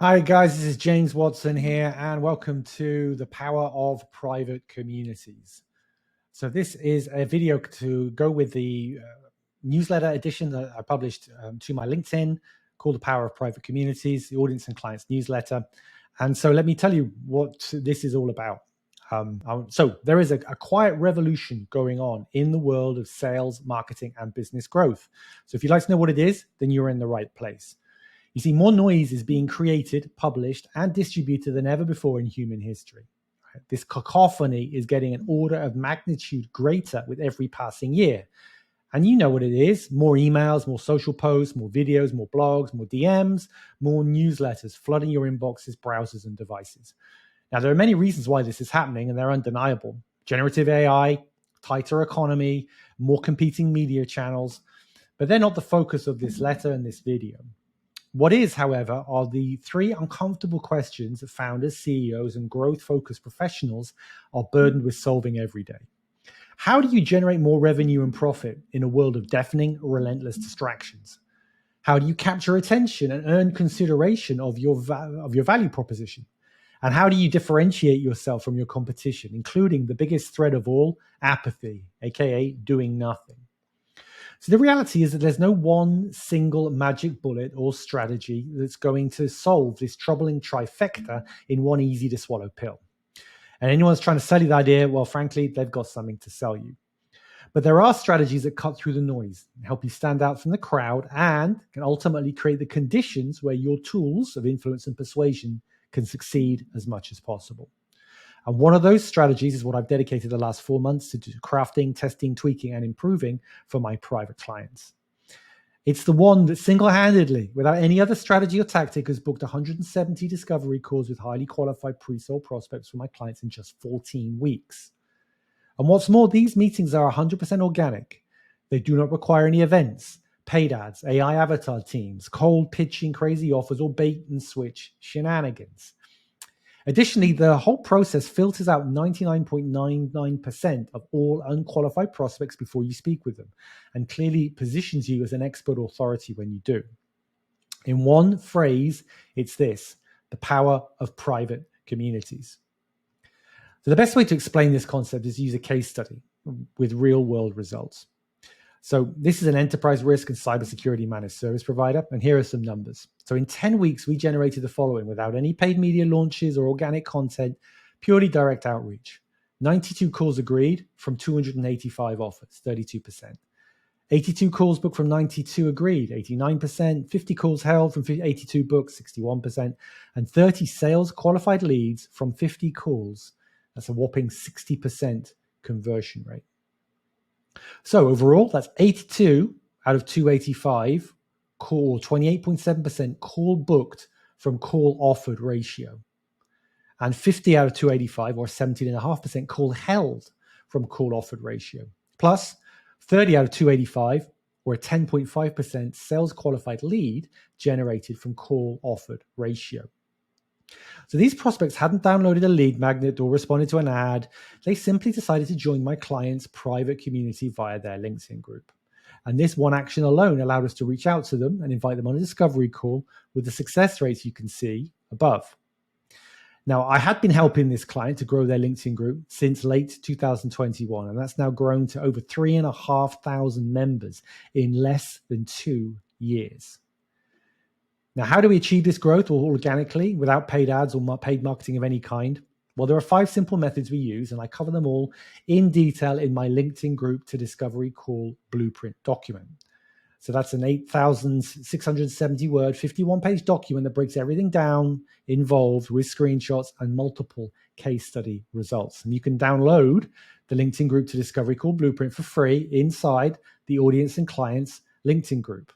Hi guys, this is James Watson here and welcome to the power of private communities. So this is a video to go with the newsletter edition that I published to my LinkedIn called The Power of Private Communities, the Audience and Clients newsletter. And so let me tell you what this is all about. So there is a quiet revolution going on in the world of sales, marketing, and business growth. So if you'd like to know what it is, then you're in the right place. You see, more noise is being created, published, and distributed than ever before in human history. This cacophony is getting an order of magnitude greater with every passing year. And you know what it is: more emails, more social posts, more videos, more blogs, more DMs, more newsletters flooding your inboxes, browsers, and devices. Now, there are many reasons why this is happening, and they're undeniable. Generative AI, tighter economy, more competing media channels, but they're not the focus of this letter and this video. What is, however, are the three uncomfortable questions that founders, CEOs, and growth-focused professionals are burdened with solving every day. How do you generate more revenue and profit in a world of deafening, relentless distractions? How do you capture attention and earn consideration of your value proposition? And how do you differentiate yourself from your competition, including the biggest threat of all, apathy, aka doing nothing? So the reality is that there's no one single magic bullet or strategy that's going to solve this troubling trifecta in one easy to swallow pill. And anyone that's trying to sell you the idea, well, frankly, they've got something to sell you. But there are strategies that cut through the noise, help you stand out from the crowd, and can ultimately create the conditions where your tools of influence and persuasion can succeed as much as possible. And one of those strategies is what I've dedicated the last 4 months to crafting, testing, tweaking, and improving for my private clients. It's the one that single-handedly, without any other strategy or tactic, has booked 170 discovery calls with highly qualified pre-sold prospects for my clients in just 14 weeks. And what's more, these meetings are 100% organic. They do not require any events, paid ads, AI avatar teams, cold pitching crazy offers, or bait and switch shenanigans. Additionally, the whole process filters out 99.99% of all unqualified prospects before you speak with them and clearly positions you as an expert authority when you do. In one phrase, it's this: the power of private communities. So the best way to explain this concept is to use a case study with real-world results. So this is an enterprise risk and cybersecurity managed service provider, and here are some numbers. So in 10 weeks, we generated the following without any paid media launches or organic content, purely direct outreach. 92 calls agreed from 285 offers, 32%. 82 calls booked from 92 agreed, 89%. 50 calls held from 82 booked, 61%. And 30 sales qualified leads from 50 calls. That's a whopping 60% conversion rate. So overall, that's 82 out of 285 call, 28.7% call booked from call offered ratio, and 50 out of 285, or 17.5% call held from call offered ratio, plus 30 out of 285, or a 10.5% sales qualified lead generated from call offered ratio. So these prospects hadn't downloaded a lead magnet or responded to an ad. They simply decided to join my client's private community via their LinkedIn group. And this one action alone allowed us to reach out to them and invite them on a discovery call with the success rates you can see above. Now, I had been helping this client to grow their LinkedIn group since late 2021, and that's now grown to over 3,500 members in less than 2 years. Now, how do we achieve this growth organically without paid ads or paid marketing of any kind? Well, there are 5 simple methods we use, and I cover them all in detail in my LinkedIn group to discovery call blueprint document. So that's an 8,670 word, 51-page document that breaks everything down involved with screenshots and multiple case study results. And you can download the LinkedIn group to discovery call blueprint for free inside the Audience and Clients LinkedIn group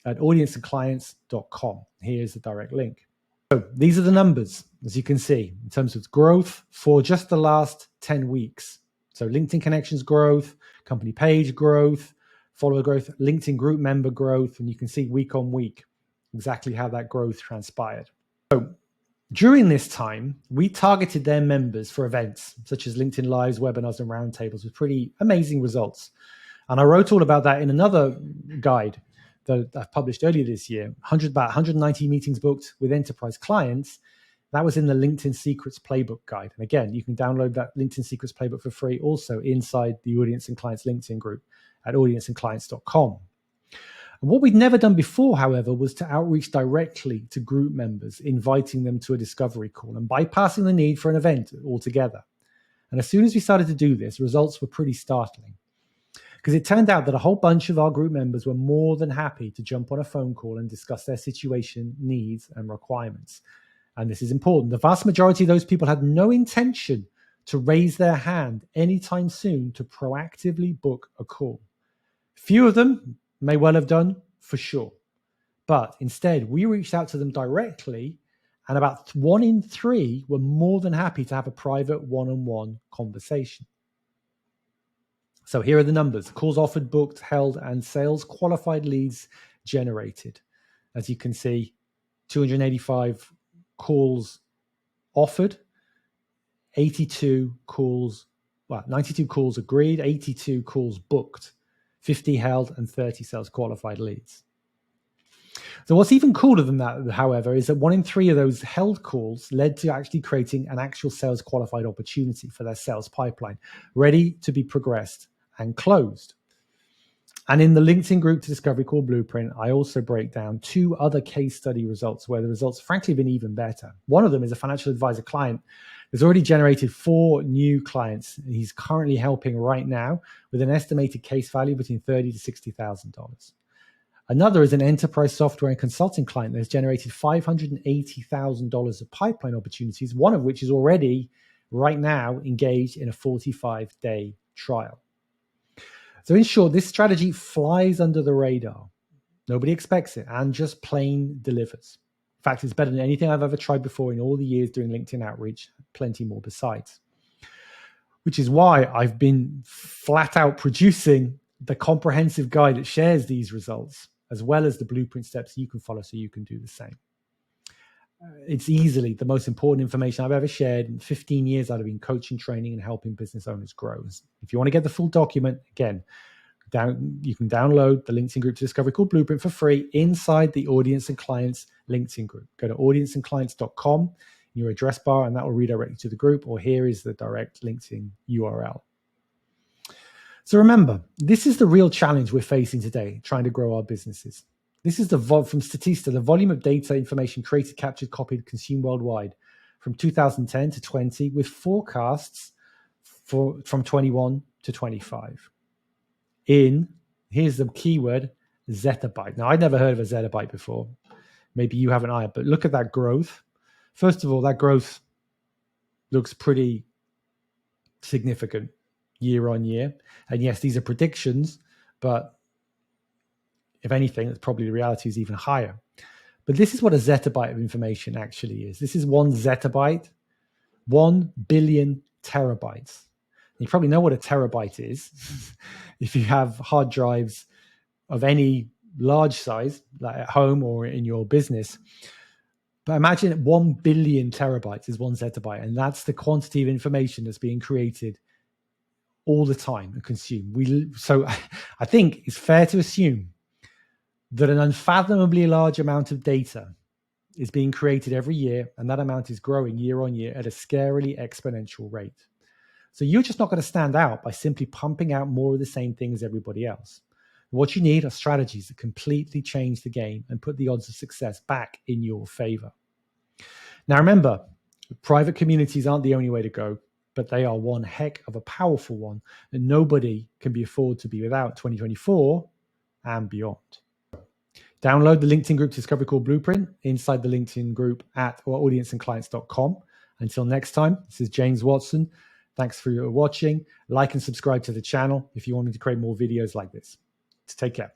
at audienceandclients.com. Here's the direct link. So these are the numbers, as you can see, in terms of growth for just the last 10 weeks. So LinkedIn connections growth, company page growth, follower growth, LinkedIn group member growth, and you can see week on week exactly how that growth transpired. So during this time, we targeted their members for events such as LinkedIn Lives, webinars, and roundtables with pretty amazing results. And I wrote all about that in another guide that I've published earlier this year, about 190 meetings booked with enterprise clients. That was in the LinkedIn Secrets Playbook Guide. And again, you can download that LinkedIn Secrets Playbook for free also inside the Audience and Clients LinkedIn group at audienceandclients.com. And what we'd never done before, however, was to outreach directly to group members, inviting them to a discovery call and bypassing the need for an event altogether. And as soon as we started to do this, results were pretty startling, because it turned out that a whole bunch of our group members were more than happy to jump on a phone call and discuss their situation, needs, and requirements. And this is important. The vast majority of those people had no intention to raise their hand anytime soon to proactively book a call. Few of them may well have done, for sure. But instead, we reached out to them directly, and about 1 in 3 were more than happy to have a private one-on-one conversation. So here are the numbers: calls offered, booked, held, and sales qualified leads generated. As you can see, 285 calls offered, 92 calls agreed, 82 calls booked, 50 held, and 30 sales qualified leads. So what's even cooler than that, however, is that 1 in 3 of those held calls led to actually creating an actual sales qualified opportunity for their sales pipeline, ready to be progressed and closed. And in the LinkedIn group to Discovery Call Blueprint, I also break down 2 other case study results where the results, frankly, have been even better. One of them is a financial advisor client who's already generated 4 new clients. He's currently helping right now with an estimated case value between $30,000 to $60,000. Another is an enterprise software and consulting client that has generated $580,000 of pipeline opportunities, one of which is already right now engaged in a 45-day trial. So in short, this strategy flies under the radar. Nobody expects it and just plain delivers. In fact, it's better than anything I've ever tried before in all the years doing LinkedIn outreach, plenty more besides. Which is why I've been flat out producing the comprehensive guide that shares these results, as well as the blueprint steps you can follow so you can do the same. It's easily the most important information I've ever shared. In 15 years, I've been coaching, training, and helping business owners grow. If you want to get the full document, again, you can download the LinkedIn group to Discovery Call Blueprint for free inside the Audience and Clients LinkedIn group. Go to audienceandclients.com in your address bar, and that will redirect you to the group, or here is the direct LinkedIn URL. So remember, this is the real challenge we're facing today, trying to grow our businesses. This is from Statista, the volume of data, information created, captured, copied, consumed worldwide from 2010 to 20, with forecasts from 21 to 25. Here's the keyword, zettabyte. Now, I'd never heard of a zettabyte before. Maybe you haven't either, but look at that growth. First of all, that growth looks pretty significant year on year. And yes, these are predictions, but if anything, it's probably the reality is even higher. But this is what a zettabyte of information actually is. This is 1 zettabyte, 1 billion terabytes. You probably know what a terabyte is if you have hard drives of any large size, like at home or in your business. But imagine 1 billion terabytes is 1 zettabyte, and that's the quantity of information that's being created all the time and consumed. So I think it's fair to assume that an unfathomably large amount of data is being created every year, and that amount is growing year on year at a scarily exponential rate. So you're just not going to stand out by simply pumping out more of the same thing as everybody else. What you need are strategies that completely change the game and put the odds of success back in your favor. Now remember, private communities aren't the only way to go, but they are one heck of a powerful one, and nobody can be afford to be without 2024 and beyond. Download the LinkedIn group Discovery Call Blueprint inside the LinkedIn group at audienceandclients.com. Until next time, this is James Watson. Thanks for watching. Like and subscribe to the channel if you want me to create more videos like this. Take care.